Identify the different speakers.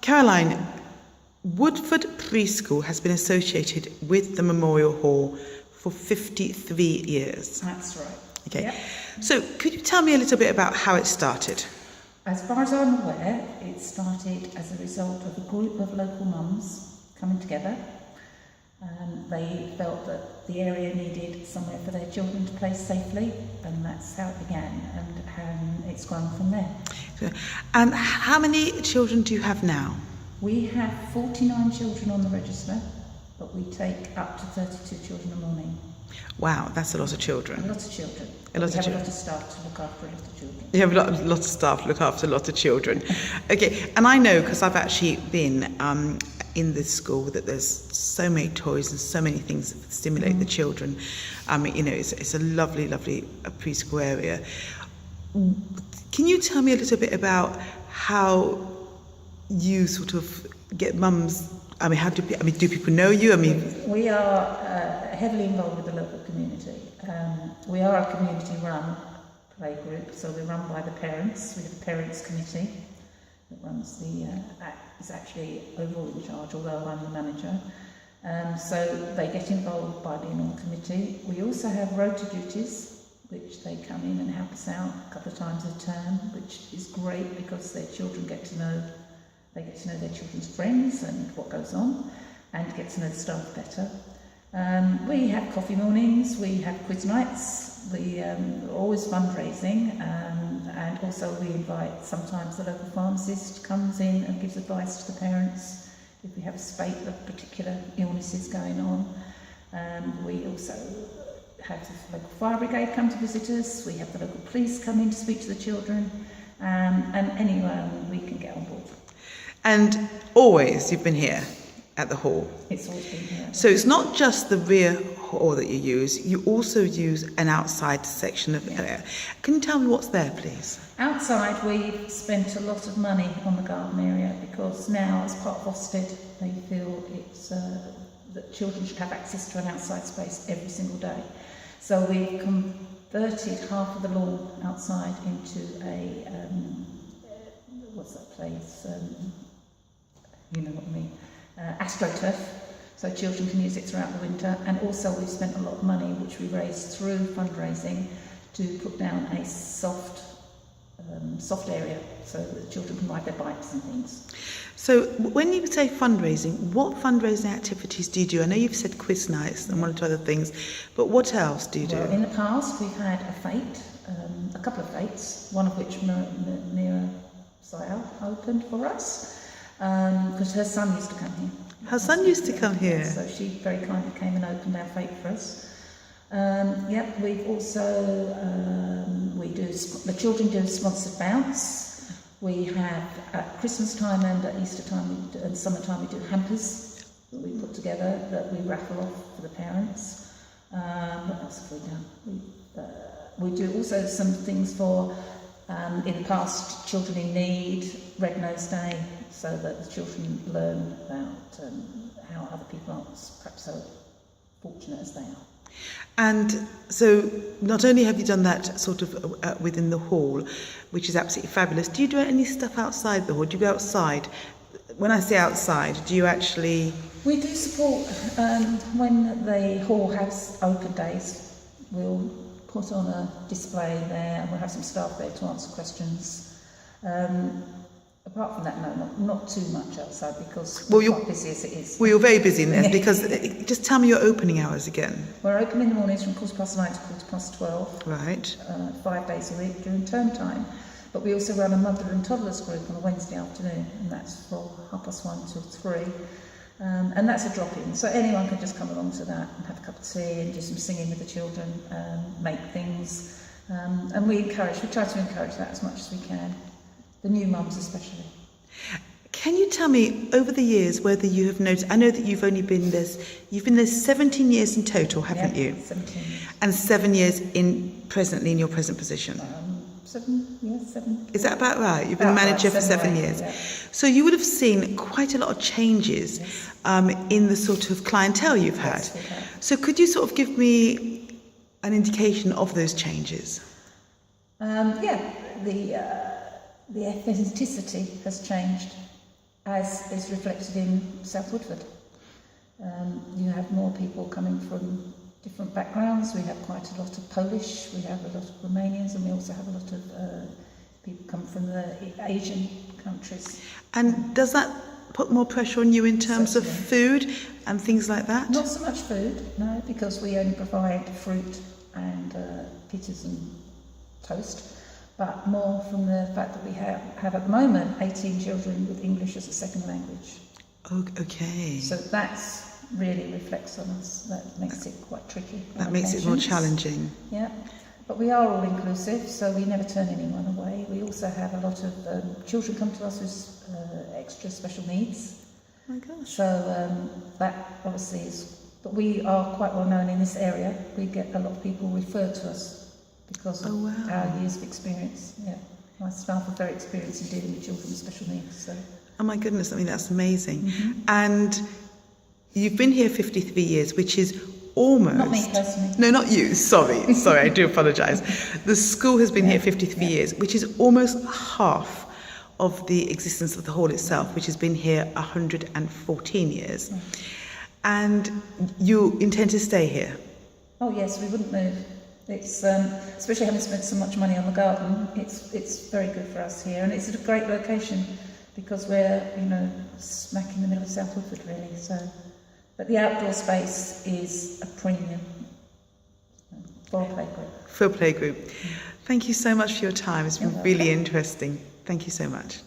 Speaker 1: Caroline, Woodford Pre-School has been associated with the Memorial Hall for 53 years.
Speaker 2: That's right.
Speaker 1: Okay.
Speaker 2: Yep.
Speaker 1: So could you tell me a little bit about how it started?
Speaker 2: As far as I'm aware, it started as a result of a group of local mums coming together. They felt that the area needed somewhere for their children to play safely, and that's how it began, and it's grown from there.
Speaker 1: And how many children do you have now?
Speaker 2: We have 49 children on the register, but we take up to 32 children a morning.
Speaker 1: Wow, that's a lot of children.
Speaker 2: A lot of children.
Speaker 1: A lot
Speaker 2: we
Speaker 1: of
Speaker 2: have
Speaker 1: children.
Speaker 2: a lot of staff to look after a lot of children.
Speaker 1: You have a lot of staff to look after a lot of children. Okay, and I know because I've actually been in this school that there's so many toys and so many things that stimulate the children. It's a lovely, lovely preschool area. Can you tell me a little bit about how you sort of get mums? Do people know you?
Speaker 2: We are heavily involved with the local community. We are a community-run play group, so we're run by the parents. We have a parents committee that runs is actually overall in charge, although I'm the manager. So they get involved by being on the committee. We also have rota duties, which they come in and help us out a couple of times a term, which is great because their children get to know their children's friends and what goes on, and get to know the staff better. We have coffee mornings, we have quiz nights, we always fundraising, and also we invite sometimes the local pharmacist comes in and gives advice to the parents if we have a spate of particular illnesses going on. We also have the local fire brigade come to visit us, we have the local police come in to speak to the children, and anyone we can get on board.
Speaker 1: And always you've been here at the hall.
Speaker 2: It's always been here.
Speaker 1: So it's not just the rear hall that you use, you also use an outside section of the area. Can you tell me what's there, please?
Speaker 2: Outside, we've spent a lot of money on the garden area because now, as part of Ofsted, they feel it's that children should have access to an outside space every single day. So we've converted half of the lawn outside into a what's that place? You know what I mean? AstroTurf, so children can use it throughout the winter. And also we've spent a lot of money, which we raised through fundraising, to put down a soft area so that children can ride their bikes and things.
Speaker 1: So when you say fundraising, what fundraising activities do you do? I know you've said quiz nights and one or two other things, but what else do you do?
Speaker 2: Well, in the past we've had a fete, a couple of fetes, one of which Mira Sayal opened for us, because her son used to come here.
Speaker 1: Her son used to come here?
Speaker 2: So she very kindly came and opened our fete for us. We've also, the children do a sponsored bounce. We have, at Christmas time and at Easter time and summertime, we do hampers that we put together that we raffle off for the parents. What else have we done? We do also some things for, in the past, children in need, Red Nose Day, so that the children learn about how other people aren't perhaps so fortunate as they are.
Speaker 1: And so not only have you done that sort of within the hall, which is absolutely fabulous, do you do any stuff outside the hall? Do you go outside? When I say outside, do you actually...
Speaker 2: We do support, when the hall has open days, we'll put on a display there and we'll have some staff there to answer questions. Apart from that, no, not too much outside because we're quite busy as it is.
Speaker 1: Well, you're very busy in there because just tell me your opening hours again.
Speaker 2: We're open in the mornings from 9:15 to 12:15.
Speaker 1: Right.
Speaker 2: 5 days a week during term time. But we also run a mother and toddlers group on a Wednesday afternoon, and that's from 1:30 till 3. And that's a drop-in, so anyone can just come along to that and have a cup of tea and do some singing with the children, make things. And we try to encourage that as much as we can. The new mums especially.
Speaker 1: Can you tell me, over the years, whether you have noticed, I know that you've been there 17 years in total, haven't you?
Speaker 2: 17 years.
Speaker 1: And 7 years presently in your present position?
Speaker 2: 7.
Speaker 1: Is that about right? You've been manager for 7 years.
Speaker 2: Yeah.
Speaker 1: So you would have seen quite a lot of changes in the sort of clientele you've had.
Speaker 2: Yes, we have.
Speaker 1: So could you sort of give me an indication of those changes?
Speaker 2: the ethnicity has changed, as is reflected in South Woodford. You have more people coming from different backgrounds. We have quite a lot of Polish, we have a lot of Romanians, and we also have a lot of people come from the Asian countries.
Speaker 1: And does that put more pressure on you in terms of food and things like that?
Speaker 2: Not so much food, no, because we only provide fruit and pizzas and toast, but more from the fact that we have at the moment 18 children with English as a second language.
Speaker 1: Oh, okay.
Speaker 2: So that's really reflects on us. That makes it quite tricky.
Speaker 1: That makes it more challenging.
Speaker 2: Yeah, but we are all inclusive, so we never turn anyone away. We also have a lot of children come to us with extra special needs.
Speaker 1: Oh my gosh.
Speaker 2: So that obviously is, but we are quite well known in this area. We get a lot of people referred to us because of our years of experience. Yeah, my staff are very experienced in dealing with children with special needs. So.
Speaker 1: Oh my goodness, I mean, that's amazing. And you've been here 53 years, which is almost...
Speaker 2: Not me personally.
Speaker 1: No, not you. Sorry, I do apologise. The school has been here 53 years, which is almost half of the existence of the hall itself, which has been here 114 years. And you intend to stay here?
Speaker 2: Oh yes, we wouldn't move. It's especially having spent so much money on the garden. It's very good for us here, and it's a great location because we're smack in the middle of South Woodford really. So, but the outdoor space is a premium for a playgroup.
Speaker 1: For a playgroup. Thank you so much for your time. It's been really interesting. Thank you so much.